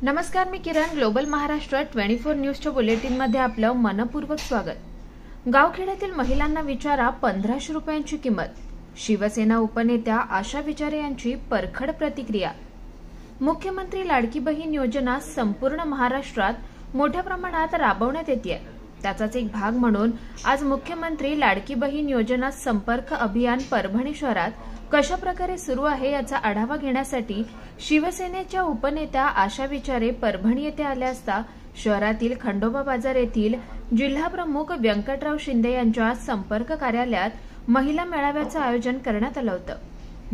नमस्कार, मी किरण. ग्लोबल महाराष्ट्र 24 न्यूजच्या बुलेटिनमध्ये आपलं मनपूर्वक स्वागत. गावखेड्यातील महिलांना विचारा 1500 रुपयांची किंमत. शिवसेना उपनेत्या आशा विचारे यांची परखड प्रतिक्रिया. मुख्यमंत्री लाडकी बहीण योजना संपूर्ण महाराष्ट्रात मोठ्या प्रमाणात राबवण्यात येते. त्याचाच एक भाग म्हणून आज मुख्यमंत्री लाडकी बहीण योजना संपर्क अभियान परभणी शहरात कशा प्रकारे सुरू आहे याचा आढावा घेण्यासाठी शिवसेनेच्या उपनेत्या आशा विचारे परभणी येथे आल्या असता शहरातील खंडोबा बाजार येथील जिल्हाप्रमुख व्यंकटराव शिंदे यांच्या संपर्क कार्यालयात महिला मेळाव्याचं आयोजन करण्यात आलं होतं.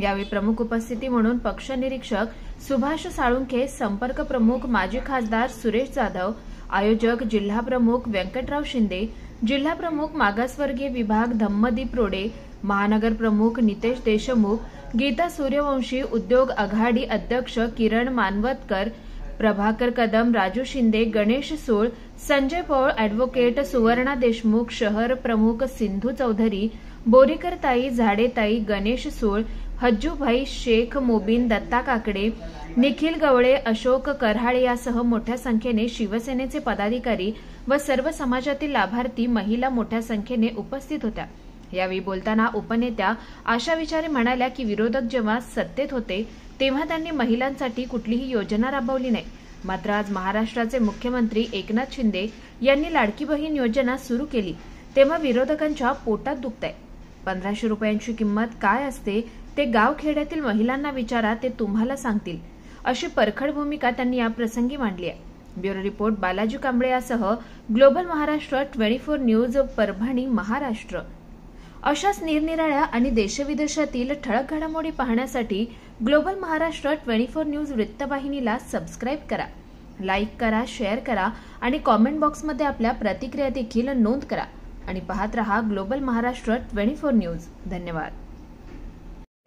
यावेळी प्रमुख उपस्थिती म्हणून पक्ष निरीक्षक सुभाष साळुंखे, संपर्क प्रमुख माजी खासदार सुरेश जाधव, आयोजक जिल्हाप्रमुख व्यंकटराव शिंदे, जिल्हाप्रमुख मागासवर्गीय विभाग धम्मदीप रोडे, महानगर प्रमुख नितेश देशमुख, गीता सूर्यवंशी, उद्योग आघाडी अध्यक्ष किरण मानवतकर, प्रभाकर कदम, राजू शिंदे, गणेश सूळ, संजय पौळ, अॅडव्होकेट सुवर्णा देशमुख, शहर प्रमुख सिंधू चौधरी, बोरीकर ताई, झाडेताई, गणेश सूळ, हज्जूभाई शेख, मोबिन, दत्ता काकडे, निखिल गवळे, अशोक करहाळे यासह मोठ्या संख्येने शिवसेनेचे पदाधिकारी व सर्व समाजातील लाभार्थी महिला मोठ्या संख्येने उपस्थित होत्या. यावेळी बोलताना उपनेत्या आशा विचारे म्हणाल्या की विरोधक जेव्हा सत्तेत होते तेव्हा त्यांनी महिलांसाठी कुठलीही योजना राबवली नाही. मात्र आज महाराष्ट्राचे मुख्यमंत्री एकनाथ शिंदे यांनी लाडकी बहीण योजना सुरू केली तेव्हा विरोधकांच्या पोटात दुखतंय. 1500 रुपयांची किंमत काय असते ते गावखेड्यातील महिलांना विचारा, ते तुम्हाला सांगतील, अशी परखड भूमिका त्यांनी या प्रसंगी मांडली आहे. ब्युरो रिपोर्ट बालाजी कांबळे यासह ग्लोबल महाराष्ट्र 24 न्यूज परभणी महाराष्ट्र. अशाच निरनिराळ्या आणि देशविदेशातील ठळक घडामोडी पाहण्यासाठी ग्लोबल महाराष्ट्र 24 न्यूज वृत्तवाहिनीला सबस्क्राईब करा, लाईक करा, शेअर करा आणि कॉमेंट बॉक्समध्ये आपल्या प्रतिक्रिया देखील नोंद करा आणि पाहत रहा ग्लोबल महाराष्ट्र 24 न्यूज. धन्यवाद.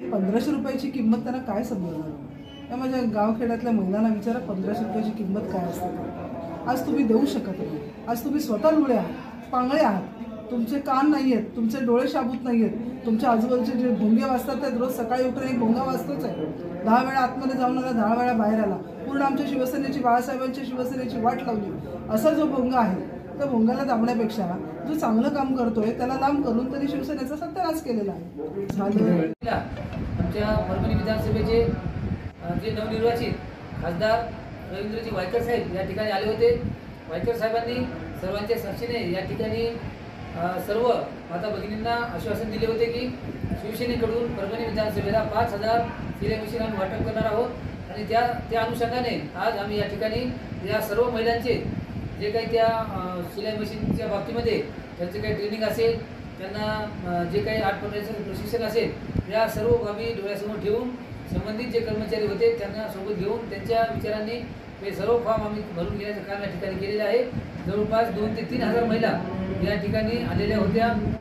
1500 रुपयाची किंमत त्यांना काय समजणार? माझ्या गावखेड्यातल्या महिलांना विचारा 1500 रुपयाची किंमत काय असते. आज तुम्ही देऊ शकत नाही. आज तुम्ही स्वतः लुळे आहात, पांगळे आहात, तुमचे कान नाही आहेत, तुमचे डोळे शाबूत नाही आहेत. तुमच्या आजूबाजूचे जे भोंगे वाजतात ते रोज सकाळी उठून एक भोंगा वाजतोच आहे. 10 वेळा आतमध्ये जाऊन आला, 10 वेळा बाहेर आला. पूर्ण आमच्या शिवसेनेची, बाळासाहेबांच्या शिवसेनेची वाट लावली. असा जो भोंगा आहे त्या भोंगाला दाबण्यापेक्षा जो चांगलं काम करतोय त्याला लांब करून त्यांनी शिवसेनेचा सत्यानाश केलेला आहे. झालं. आमच्या परभणी विधानसभेचे जे नवनिर्वाचित खासदार रवींद्रजी वायकर साहेब या ठिकाणी आले होते. वायकर साहेबांनी सर्वांच्या साक्षीने या ठिकाणी सर्व माता भगिनींना आश्वासन दिले होते की शिवसेनेकडून परभणी विधानसभेला 5000 सिलाई मशीन आम्ही वाटप करणार आहोत आणि त्या अनुषंगाने आज आम्ही या ठिकाणी या सर्व महिलांचे जे काही त्या सिलाई मशीनच्या बाबतीमध्ये त्यांचे काही ट्रेनिंग असेल, त्यांना जे काही 8 महिन्याचं प्रशिक्षण असेल, या सर्व बाबी डोळ्यासमोर ठेवून संबंधित जे कर्मचारी होते त्यांना सोबत घेऊन त्यांच्या विचारांनी हे सर्व फॉर्म आम्ही भरून घेण्याचं काम या ठिकाणी केलेलं आहे. जवळपास 2 ते 3000 महिला या ठिकाणी आलेल्या होत्या.